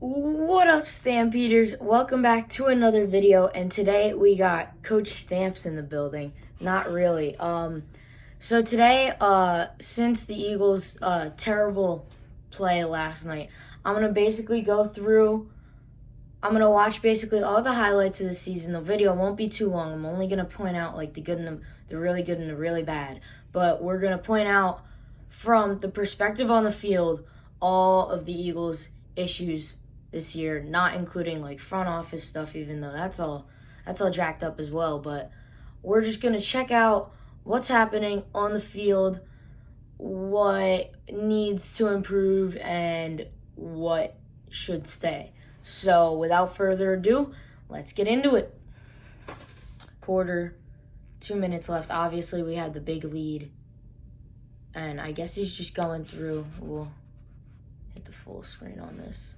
What up, Stampeders? Welcome back to another video, and today we got Coach Stamps in the building. Not really. So today, since the Eagles' terrible play last night, I'm gonna basically go through. I'm gonna watch basically all the highlights of the season. The video won't be too long. I'm only gonna point out like the good and the really good and the really bad. But we're gonna point out from the perspective on the field all of the Eagles' issues this year, not including like front office stuff, even though that's all jacked up as well. But we're just gonna check out what's happening on the field, what needs to improve, and what should stay. So without further ado, let's get into it. Quarter, 2 minutes left. Obviously, we had the big lead, and I guess he's just going through. We'll hit the full screen on this.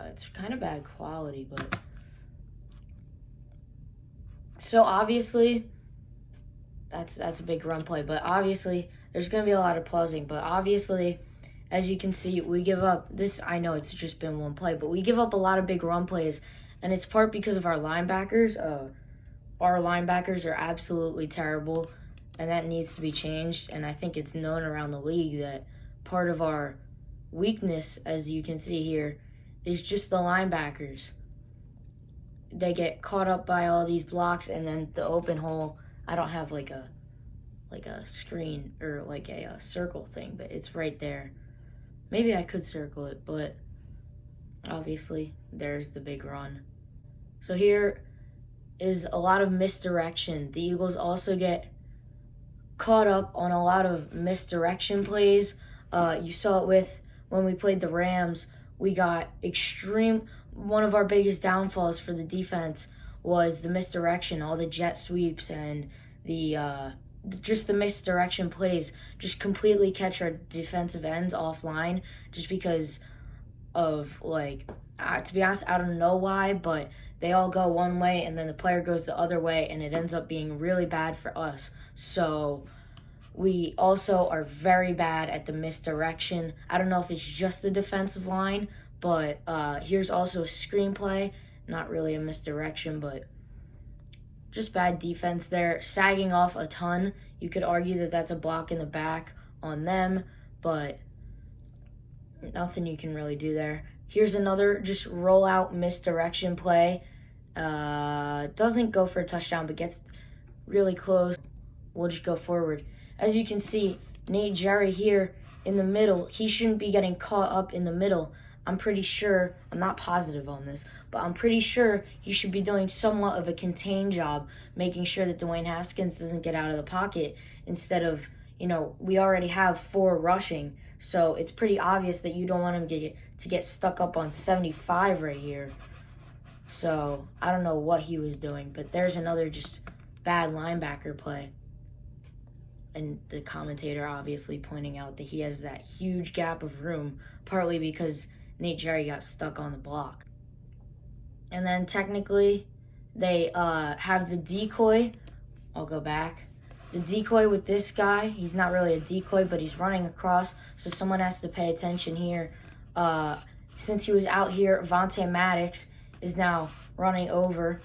It's kind of bad quality, but so obviously that's a big run play, but obviously there's going to be a lot of pausing, but obviously as you can see, we give up this. I know it's just been one play, but we give up a lot of big run plays, and it's part because of our linebackers. Our linebackers are absolutely terrible, and that needs to be changed, and I think it's known around the league that part of our weakness, as you can see here, is just the linebackers. They get caught up by all these blocks, and then the open hole. I don't have like a screen or like a circle thing, but it's right there. Maybe I could circle it, but obviously there's the big run. So here is a lot of misdirection. The Eagles also get caught up on a lot of misdirection plays. You saw it with when we played the Rams. We got one of our biggest downfalls for the defense was the misdirection, all the jet sweeps and just the misdirection plays just completely catch our defensive ends offline just because of to be honest, I don't know why, but they all go one way and then the player goes the other way and it ends up being really bad for us. So we also are very bad at the misdirection. I don't know if it's just the defensive line, but here's also a screenplay. Not really a misdirection, but just bad defense there. Sagging off a ton. You could argue that that's a block in the back on them, but nothing you can really do there. Here's another just rollout misdirection play. Doesn't go for a touchdown, but gets really close. We'll just go forward. As you can see, Nate Gerry here in the middle, he shouldn't be getting caught up in the middle. I'm pretty sure, I'm not positive on this, but I'm pretty sure he should be doing somewhat of a contain job, making sure that Dwayne Haskins doesn't get out of the pocket instead of, we already have 4 rushing, so it's pretty obvious that you don't want him to get stuck up on 75 right here. So I don't know what he was doing, but there's another just bad linebacker play. And the commentator obviously pointing out that he has that huge gap of room, partly because Nate Gerry got stuck on the block. And then technically, they have the decoy. I'll go back. The decoy with this guy, he's not really a decoy, but he's running across, so someone has to pay attention here. Since he was out here, Vontae Maddox is now running over.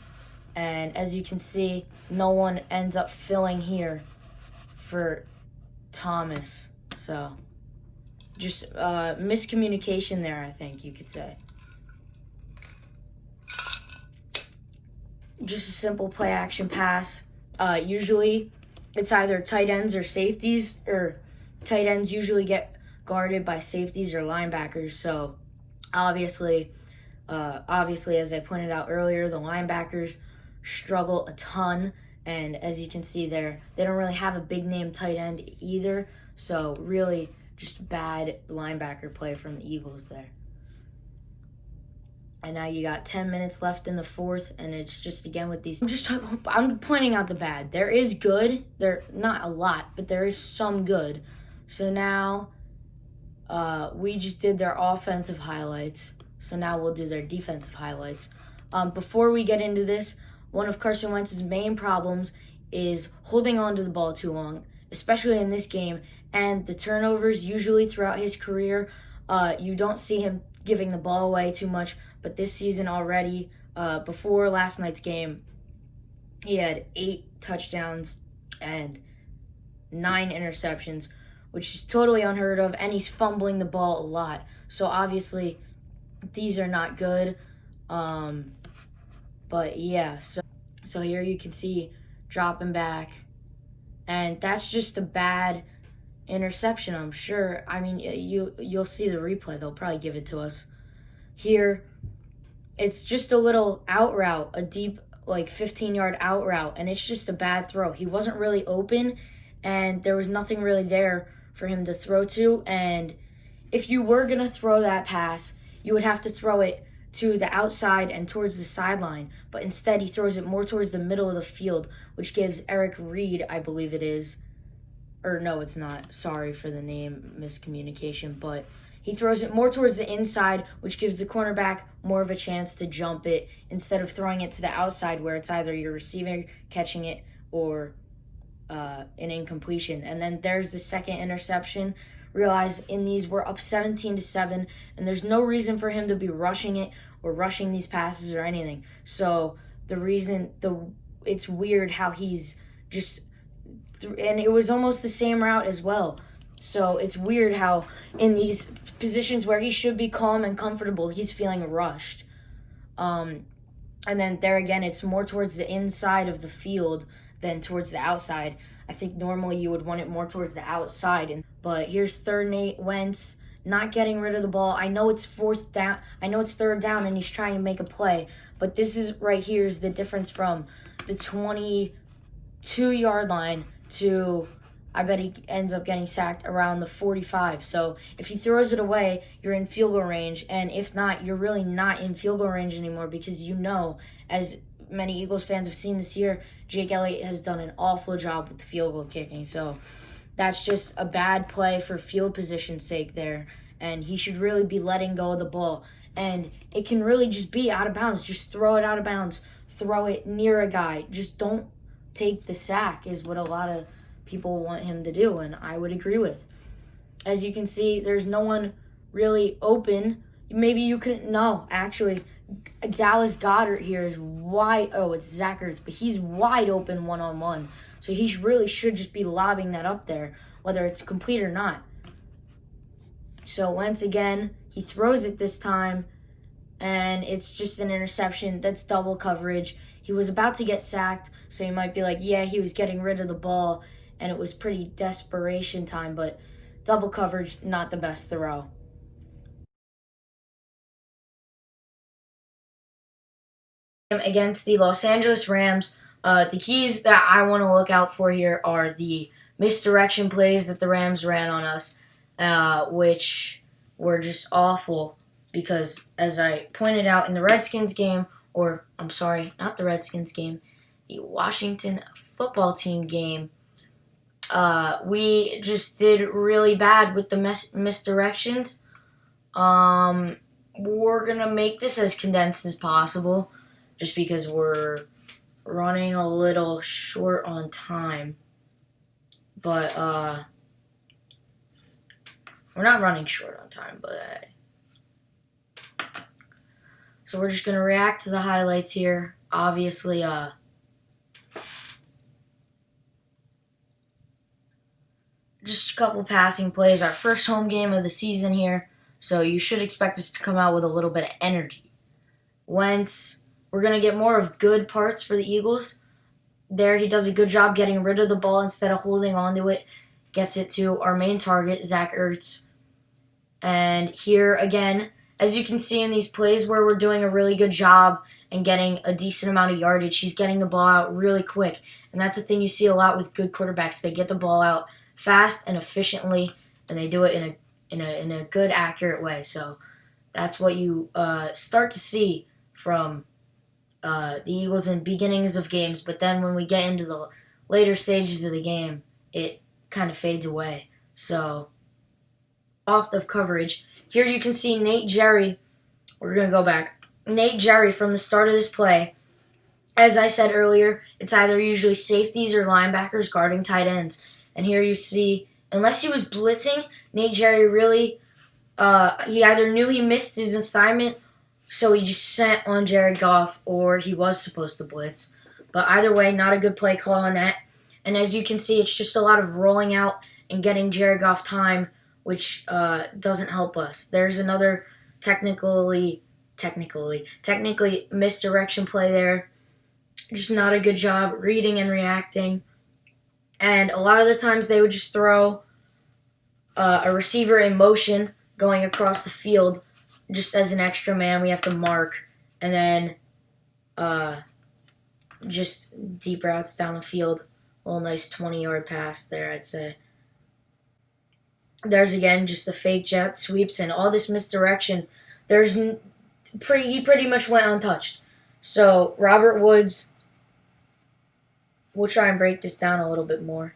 And as you can see, no one ends up filling here for Thomas. So just miscommunication there, I think you could say. Just a simple play action pass. Usually it's either tight ends or safeties, or tight ends usually get guarded by safeties or linebackers. So obviously as I pointed out earlier, the linebackers struggle a ton. And as you can see there, they don't really have a big name tight end either. So really just bad linebacker play from the Eagles there. And now you got 10 minutes left in the fourth, and it's just again with these. I'm pointing out the bad. There is good. There not a lot, but there is some good. So now we just did their offensive highlights. So now we'll do their defensive highlights. Before we get into this, one of Carson Wentz's main problems is holding on to the ball too long, especially in this game. And the turnovers usually throughout his career, you don't see him giving the ball away too much. But this season already, before last night's game, he had 8 touchdowns and 9 interceptions, which is totally unheard of, and he's fumbling the ball a lot. So obviously, these are not good. But yeah, so here you can see dropping back, and that's just a bad interception, I'm sure. I mean, you'll see the replay. They'll probably give it to us. Here, it's just a little out route, a deep, like 15-yard out route, and it's just a bad throw. He wasn't really open, and there was nothing really there for him to throw to. And if you were going to throw that pass, you would have to throw it to the outside and towards the sideline. But instead, he throws it more towards the middle of the field, which gives Eric Reed, I believe it is, or no, it's not. Sorry for the name miscommunication, but he throws it more towards the inside, which gives the cornerback more of a chance to jump it instead of throwing it to the outside where it's either your receiver catching it or an incompletion. And then there's the second interception. Realize in these we're up 17-7, and there's no reason for him to be rushing it or rushing these passes or anything. So it's weird how he's just, and it was almost the same route as well. So it's weird how in these positions where he should be calm and comfortable, he's feeling rushed. And then there again, it's more towards the inside of the field than towards the outside. I think normally you would want it more towards the outside. But here's 3rd and 8, Wentz not getting rid of the ball. I know it's 4th down. I know it's 3rd down and he's trying to make a play. But this is right here is the difference from the 22-yard line to, I bet he ends up getting sacked around the 45. So if he throws it away, you're in field goal range. And if not, you're really not in field goal range anymore because you know, as many Eagles fans have seen this year, Jake Elliott has done an awful job with the field goal kicking. So that's just a bad play for field position's sake there. And he should really be letting go of the ball. And it can really just be out of bounds. Just throw it out of bounds. Throw it near a guy. Just don't take the sack is what a lot of people want him to do, and I would agree with. As you can see, there's no one really open. Maybe you couldn't know, actually. Dallas Goedert here is wide. Oh, it's Zach Ertz, but he's wide open one-on-one. So he really should just be lobbing that up there, whether it's complete or not. So once again, he throws it this time, and it's just an interception. That's double coverage. He was about to get sacked, so you might be like, yeah, he was getting rid of the ball, and it was pretty desperation time, but double coverage, not the best throw. Against the Los Angeles Rams, the keys that I want to look out for here are the misdirection plays that the Rams ran on us, which were just awful because, as I pointed out in the Redskins game, or I'm sorry, not the Redskins game, the Washington football team game, we just did really bad with the misdirections. We're going to make this as condensed as possible just because we're running a little short on time. But we're not running short on time, but so we're just going to react to the highlights here. Obviously, just a couple passing plays. Our first home game of the season here, so you should expect us to come out with a little bit of energy. Wentz, we're going to get more of good parts for the Eagles. There, he does a good job getting rid of the ball instead of holding onto it. Gets it to our main target, Zach Ertz. And here, again, as you can see in these plays where we're doing a really good job and getting a decent amount of yardage, he's getting the ball out really quick. And that's the thing you see a lot with good quarterbacks. They get the ball out fast and efficiently, and they do it in a good, accurate way. So that's what you start to see from the Eagles in beginnings of games, but then when we get into the later stages of the game, it kind of fades away. So, off of coverage, here you can see Nate Jerry. We're going to go back. Nate Jerry from the start of this play. As I said earlier, it's either usually safeties or linebackers guarding tight ends. And here you see, unless he was blitzing, Nate Jerry really he either knew he missed his assignment, so he just sent on Jared Goff, or he was supposed to blitz. But either way, not a good play call on that. And as you can see, it's just a lot of rolling out and getting Jared Goff time, which doesn't help us. There's another technically misdirection play there. Just not a good job reading and reacting. And a lot of the times they would just throw a receiver in motion going across the field just as an extra man. We have to mark. And then just deep routes down the field. A little nice 20-yard pass there, I'd say. There's again just the fake jet sweeps and all this misdirection. He pretty much went untouched. So Robert Woods, we'll try and break this down a little bit more.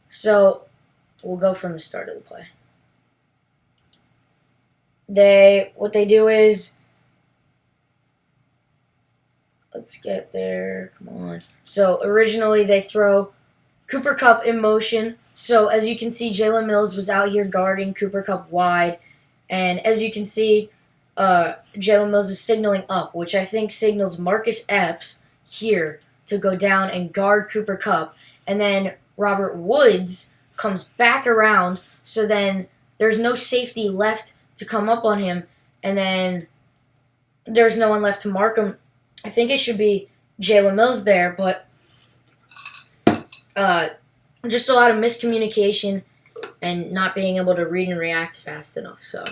So we'll go from the start of the play. What they do is, let's get there, come on. So originally they throw Cooper Kupp in motion. So as you can see, Jalen Mills was out here guarding Cooper Kupp wide. And as you can see, Jalen Mills is signaling up, which I think signals Marcus Epps here to go down and guard Cooper Kupp. And then Robert Woods comes back around, so then there's no safety left to come up on him, and then there's no one left to mark him. I think it should be Jalen Mills there, but just a lot of miscommunication and not being able to read and react fast enough. So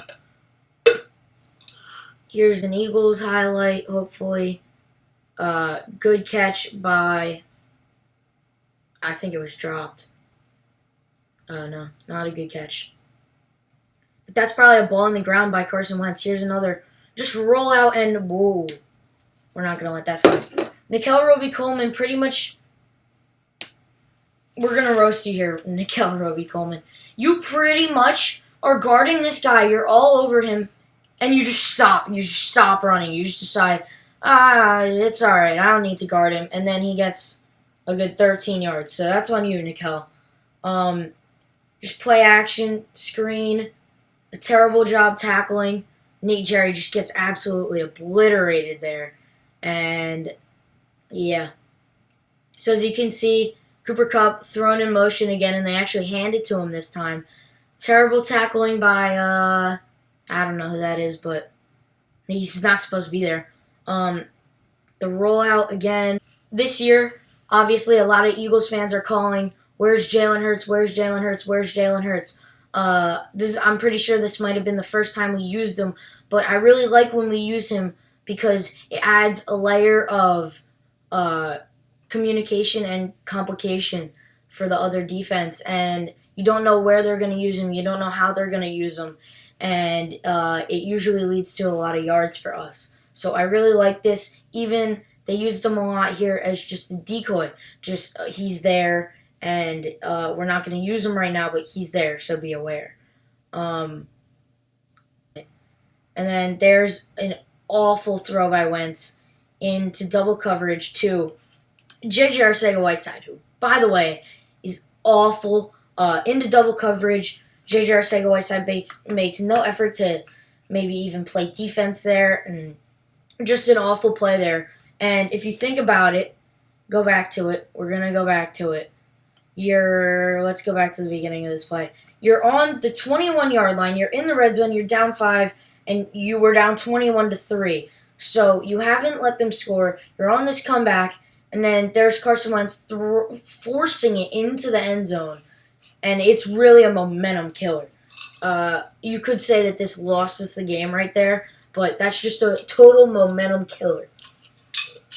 here's an Eagles highlight, hopefully. Good catch by, I think it was dropped. No, not a good catch. But that's probably a ball in the ground by Carson Wentz. Here's another. Just roll out and whoa. We're not going to let that slide. Nickel Roby-Coleman pretty much. We're going to roast you here, Nickel Roby-Coleman. You pretty much are guarding this guy. You're all over him. And you just stop. You just stop running. You just decide, it's all right. I don't need to guard him. And then he gets a good 13 yards. So that's on you, Nickel. Just play action, screen, a terrible job tackling. Nate Jerry just gets absolutely obliterated there. And, yeah. So as you can see, Cooper Kupp thrown in motion again, and they actually hand it to him this time. Terrible tackling by, I don't know who that is, but he's not supposed to be there. The rollout again. This year, obviously, a lot of Eagles fans are calling, where's Jalen Hurts, where's Jalen Hurts, where's Jalen Hurts? I'm pretty sure this might have been the first time we used him, but I really like when we use him because it adds a layer of communication and complication for the other defense, and you don't know where they're going to use him, you don't know how they're going to use him, and it usually leads to a lot of yards for us. So I really like this. Even they used him a lot here as just a decoy. Just he's there, and we're not going to use him right now, but he's there, so be aware. And then there's an awful throw by Wentz into double coverage to J.J. Arcega-Whiteside, who, by the way, is awful. Into double coverage, J.J. Arcega-Whiteside makes no effort to maybe even play defense there, and just an awful play there. And if you think about it, go back to it. We're going to go back to it. Let's go back to the beginning of this play. You're on the 21-yard line. You're in the red zone. You're down 5, and you were down 21-3. So you haven't let them score. You're on this comeback, and then there's Carson Wentz forcing it into the end zone, and it's really a momentum killer. You could say that this lost us the game right there, but that's just a total momentum killer.